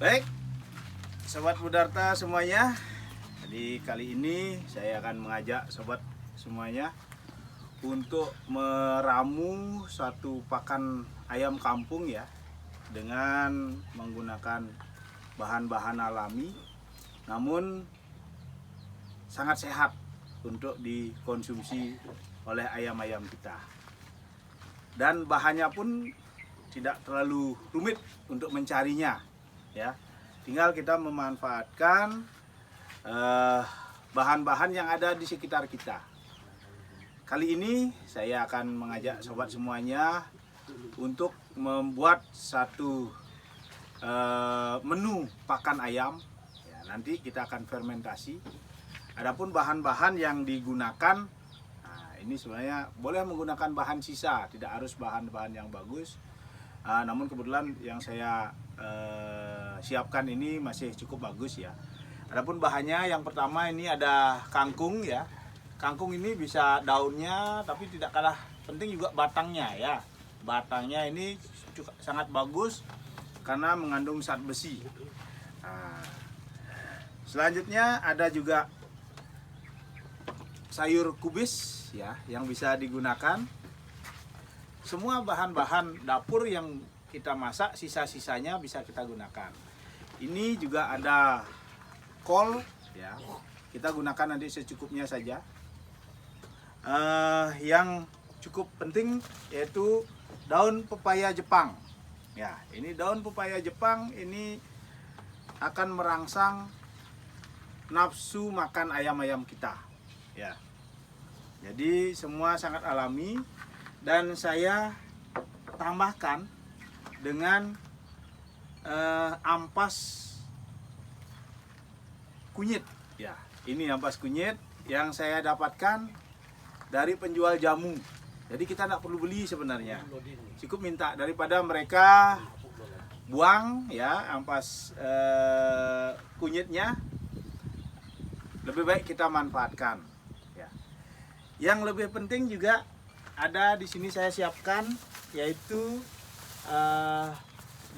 Baik, Sobat Budarta semuanya. Jadi kali ini saya akan mengajak sobat semuanya untuk meramu satu pakan ayam kampung ya, dengan menggunakan bahan-bahan alami namun sangat sehat untuk dikonsumsi oleh ayam-ayam kita. Dan bahannya pun tidak terlalu rumit untuk mencarinya ya. Tinggal kita memanfaatkan bahan-bahan yang ada di sekitar kita. Kali ini saya akan mengajak sobat semuanya untuk membuat satu menu pakan ayam ya, nanti kita akan fermentasi. Adapun bahan-bahan yang digunakan, nah ini sebenarnya boleh menggunakan bahan sisa, tidak harus bahan-bahan yang bagus. Namun kebetulan yang saya siapkan ini masih cukup bagus ya. Adapun bahannya, yang pertama ini ada kangkung ya. Kangkung ini bisa daunnya, tapi tidak kalah penting juga batangnya ya. Batangnya ini sangat bagus karena mengandung zat besi. Selanjutnya ada juga sayur kubis ya, yang bisa digunakan. Semua bahan-bahan dapur yang kita masak, sisa-sisanya bisa kita gunakan. Ini juga ada kol ya, kita gunakan nanti secukupnya saja. Yang cukup penting yaitu daun pepaya Jepang ya. Ini daun pepaya Jepang ini akan merangsang nafsu makan ayam-ayam kita ya. Jadi semua sangat alami, dan saya tambahkan dengan ampas kunyit ya. Ini ampas kunyit yang saya dapatkan dari penjual jamu. Jadi kita tidak perlu beli sebenarnya, cukup minta daripada mereka buang ya ampas kunyitnya. Lebih baik kita manfaatkan ya. Yang lebih penting juga ada di sini saya siapkan, yaitu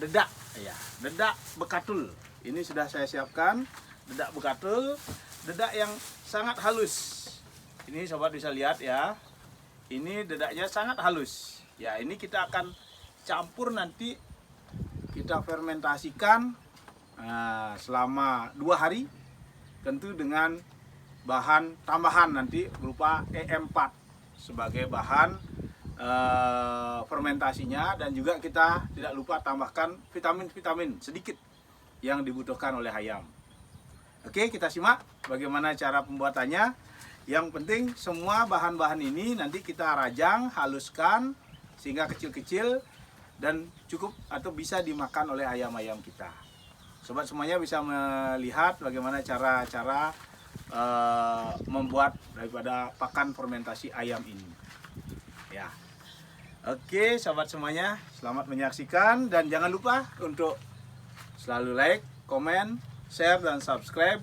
dedak ya, dedak bekatul. Ini sudah saya siapkan dedak bekatul, dedak yang sangat halus. Ini sobat bisa lihat ya, ini dedaknya sangat halus ya. Ini kita akan campur, nanti kita fermentasikan selama 2 hari, tentu dengan bahan tambahan nanti berupa E4 sebagai bahan fermentasinya. Dan juga kita tidak lupa tambahkan vitamin-vitamin sedikit yang dibutuhkan oleh ayam. Oke, kita simak bagaimana cara pembuatannya. Yang penting semua bahan-bahan ini nanti kita rajang, haluskan sehingga kecil-kecil dan cukup atau bisa dimakan oleh ayam-ayam kita. Sobat semuanya bisa melihat bagaimana cara-cara membuat daripada pakan fermentasi ayam ini ya. Oke sobat semuanya, selamat menyaksikan, dan jangan lupa untuk selalu like, komen, share, dan subscribe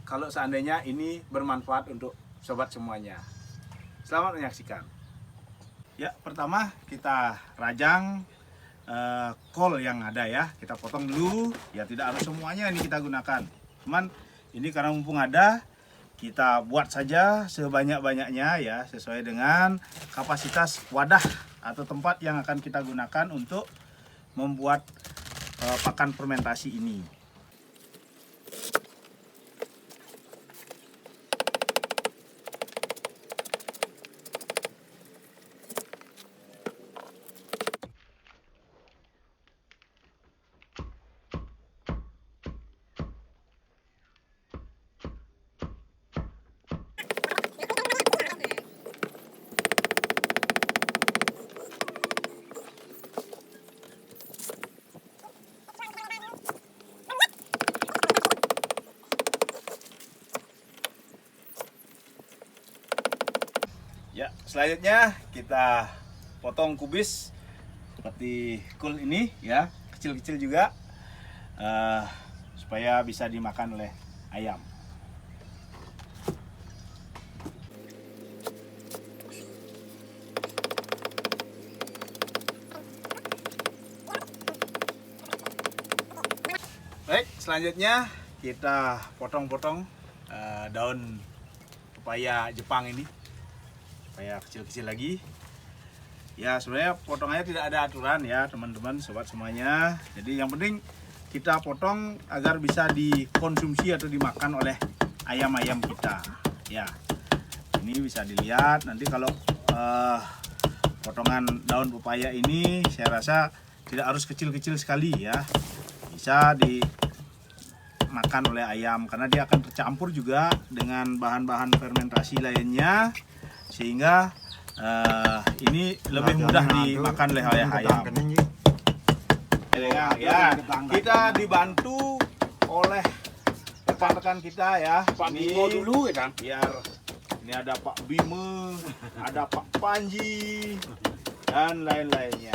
kalau seandainya ini bermanfaat untuk sobat semuanya. Selamat menyaksikan. Ya, pertama kita rajang kol yang ada ya. Kita potong dulu ya, tidak harus semuanya ini kita gunakan. Cuman ini karena mumpung ada, kita buat saja sebanyak-banyaknya ya, sesuai dengan kapasitas wadah atau tempat yang akan kita gunakan untuk membuat pakan fermentasi ini. Ya, selanjutnya kita potong kubis seperti kul ini ya, kecil-kecil juga supaya bisa dimakan oleh ayam. selanjutnya kita potong-potong daun pepaya Jepang ini, pepaya kecil-kecil lagi. Ya sebenarnya potongannya tidak ada aturan ya teman-teman sobat semuanya. Jadi yang penting kita potong agar bisa dikonsumsi atau dimakan oleh ayam-ayam kita. Ya ini bisa dilihat nanti kalau potongan daun pepaya ini saya rasa tidak harus kecil-kecil sekali ya, bisa dimakan oleh ayam karena dia akan tercampur juga dengan bahan-bahan fermentasi lainnya sehingga ini lebih mudah dimakan oleh ayam. Ya, kita dibantu oleh rekan-rekan kita ya. Pak Bimo dulu ya, biar ini ada Pak Bimo, ada Pak Panji dan lain-lainnya.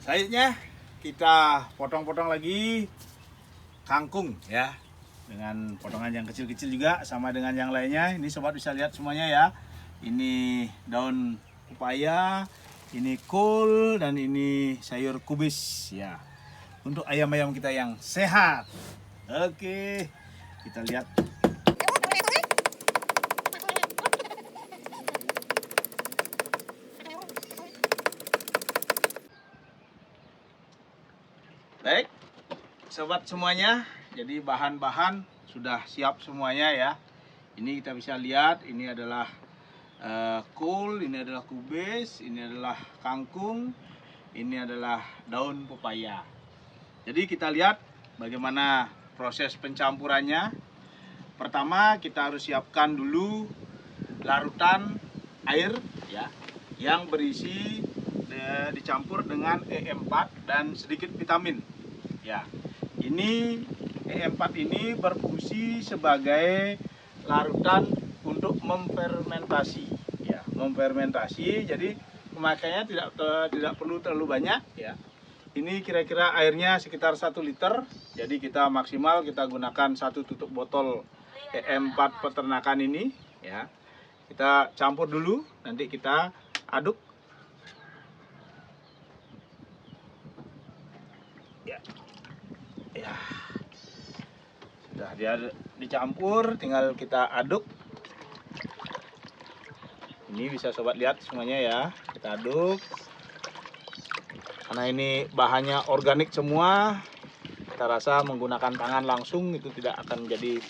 Selanjutnya kita potong-potong lagi kangkung ya, dengan potongan yang kecil-kecil juga sama dengan yang lainnya. Ini sobat bisa lihat semuanya ya. Ini daun pepaya, ini kol, dan ini sayur kubis ya. Untuk ayam-ayam kita yang sehat. Oke, kita lihat. Baik, sobat semuanya, jadi bahan-bahan sudah siap semuanya ya. Ini kita bisa lihat, ini adalah kol, ini adalah kubis, ini adalah kangkung, ini adalah daun pepaya. Jadi kita lihat bagaimana proses pencampurannya. Pertama kita harus siapkan dulu larutan air ya, yang berisi dicampur dengan E4 dan sedikit vitamin. Ya, ini E4 ini berfungsi sebagai larutan untuk memfermentasi. Ya, memfermentasi. Jadi pemakaiannya tidak perlu terlalu banyak. Ya, ini kira-kira airnya sekitar 1 liter. Jadi kita maksimal kita gunakan 1 tutup botol E4 peternakan ini. Ya, kita campur dulu. Nanti kita aduk. Ya, sudah dia dicampur, tinggal kita aduk. Ini bisa sobat lihat semuanya ya, kita aduk. Karena ini bahannya organik semua, kita rasa menggunakan tangan langsung itu tidak akan menjadi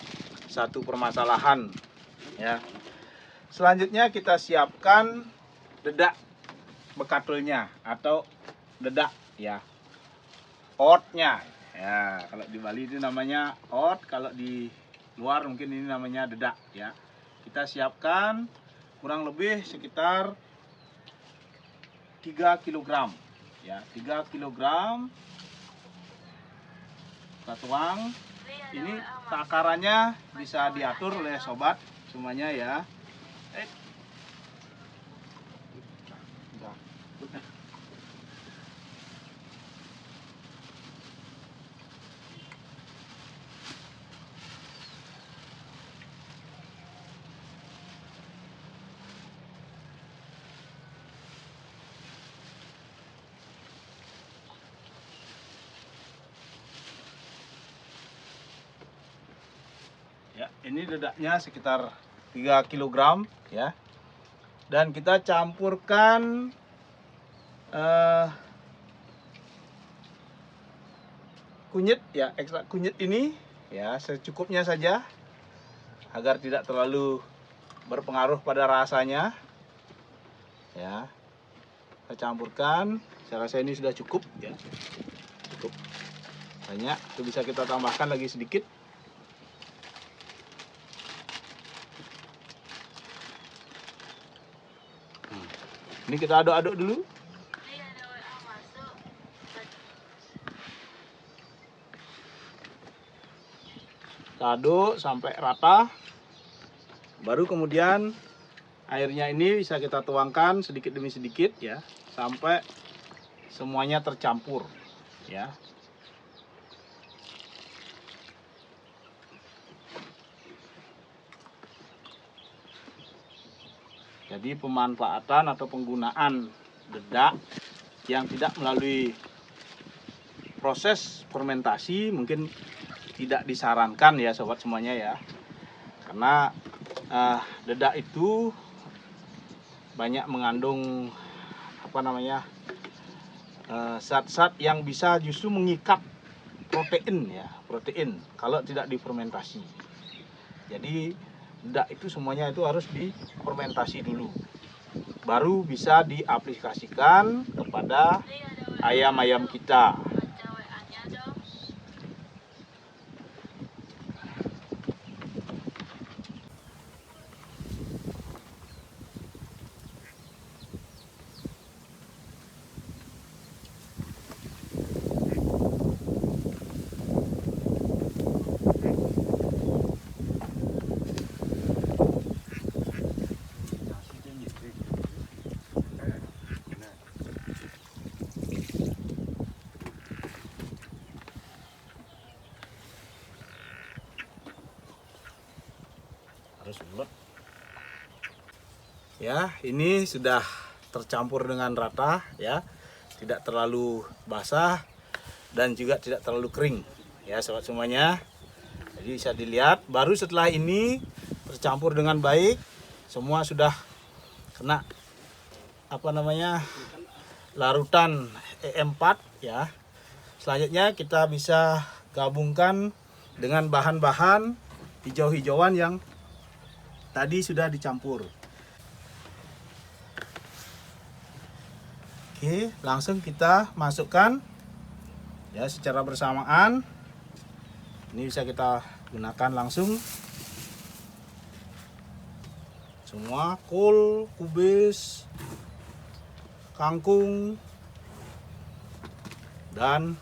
satu permasalahan ya. Selanjutnya kita siapkan dedak bekatulnya atau dedak ya, oatnya. Ya, kalau di Bali itu namanya oat, kalau di luar mungkin ini namanya dedak ya. Kita siapkan kurang lebih sekitar 3 kg ya, 3 kg kita tuang. Ini takarannya bisa diatur oleh sobat semuanya ya. Ya, ini dedaknya sekitar 3 kg ya. Dan kita campurkan kunyit ya, ekstrak kunyit ini ya secukupnya saja agar tidak terlalu berpengaruh pada rasanya. Ya. Kita campurkan, saya rasa ini sudah cukup ya. Cukup banyak, itu bisa kita tambahkan lagi sedikit. Ini kita aduk-aduk dulu. Kita aduk sampai rata. Baru kemudian airnya ini bisa kita tuangkan sedikit demi sedikit ya, sampai semuanya tercampur ya. Jadi pemanfaatan atau penggunaan dedak yang tidak melalui proses fermentasi mungkin tidak disarankan ya sobat semuanya ya. Karena dedak itu banyak mengandung zat-zat yang bisa justru mengikat protein kalau tidak difermentasi. Jadi dedak itu semuanya itu harus difermentasi dulu, baru bisa diaplikasikan kepada ayam-ayam kita. Harus bulat. Ya, ini sudah tercampur dengan rata ya, tidak terlalu basah dan juga tidak terlalu kering ya sobat semuanya. Jadi bisa dilihat baru setelah ini tercampur dengan baik, semua sudah kena larutan E4 ya. Selanjutnya kita bisa gabungkan dengan bahan-bahan hijau-hijauan yang tadi sudah dicampur. Oke, langsung kita masukkan ya secara bersamaan. Ini bisa kita gunakan langsung. Semua kol, kubis, kangkung, dan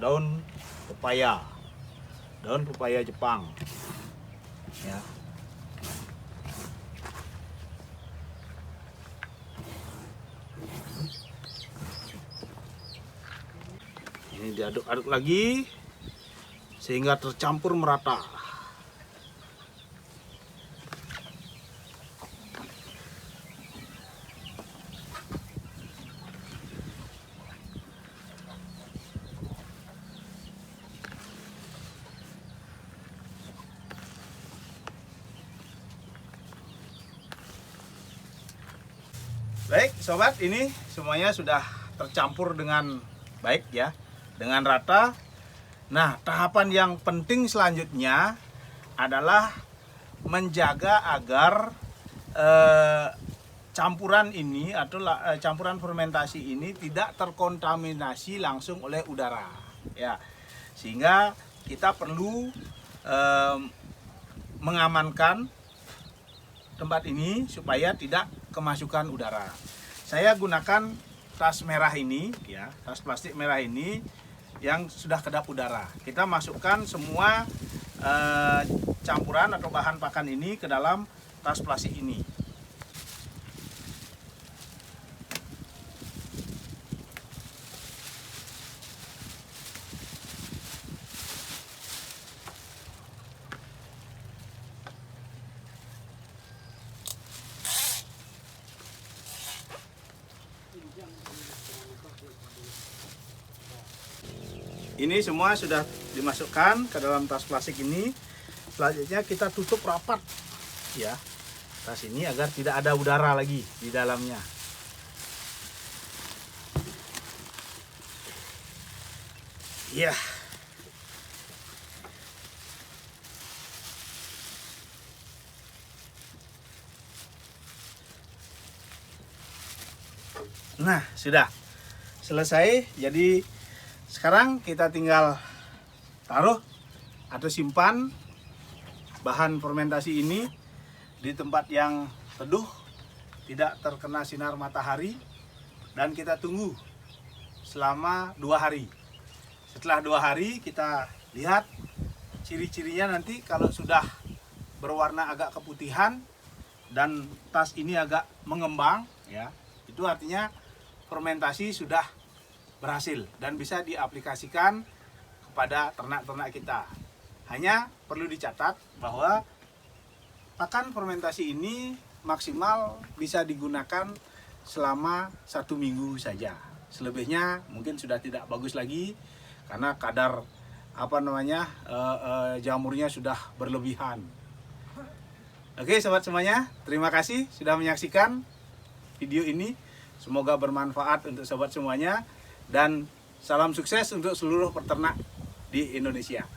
daun pepaya Jepang ya. Ini diaduk-aduk lagi sehingga tercampur merata. Baik sobat, ini semuanya sudah tercampur dengan baik ya, dengan rata. Nah, tahapan yang penting selanjutnya adalah menjaga agar campuran ini atau campuran fermentasi ini tidak terkontaminasi langsung oleh udara ya. Sehingga kita perlu mengamankan tempat ini supaya tidak kemasukan udara. Saya gunakan tas merah ini ya, tas plastik merah ini yang sudah kedap udara. Kita masukkan semua campuran atau bahan pakan ini ke dalam tas plastik ini. Ini semua sudah dimasukkan ke dalam tas plastik ini. Selanjutnya kita tutup rapat ya tas ini agar tidak ada udara lagi di dalamnya. Ya. Nah, sudah selesai. Jadi sekarang kita tinggal taruh atau simpan bahan fermentasi ini di tempat yang teduh, tidak terkena sinar matahari, dan kita tunggu selama 2 hari. Setelah 2 hari kita lihat ciri-cirinya. Nanti kalau sudah berwarna agak keputihan dan tas ini agak mengembang ya, itu artinya fermentasi sudah berhasil dan bisa diaplikasikan kepada ternak-ternak kita. Hanya perlu dicatat bahwa pakan fermentasi ini maksimal bisa digunakan selama 1 minggu saja. Selebihnya mungkin sudah tidak bagus lagi karena kadar jamurnya sudah berlebihan. Oke sobat semuanya, terima kasih sudah menyaksikan video ini. Semoga bermanfaat untuk sobat semuanya dan salam sukses untuk seluruh peternak di Indonesia.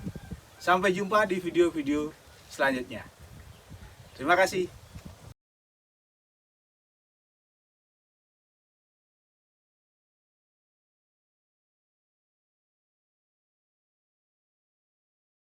Sampai jumpa di video-video selanjutnya. Terima kasih.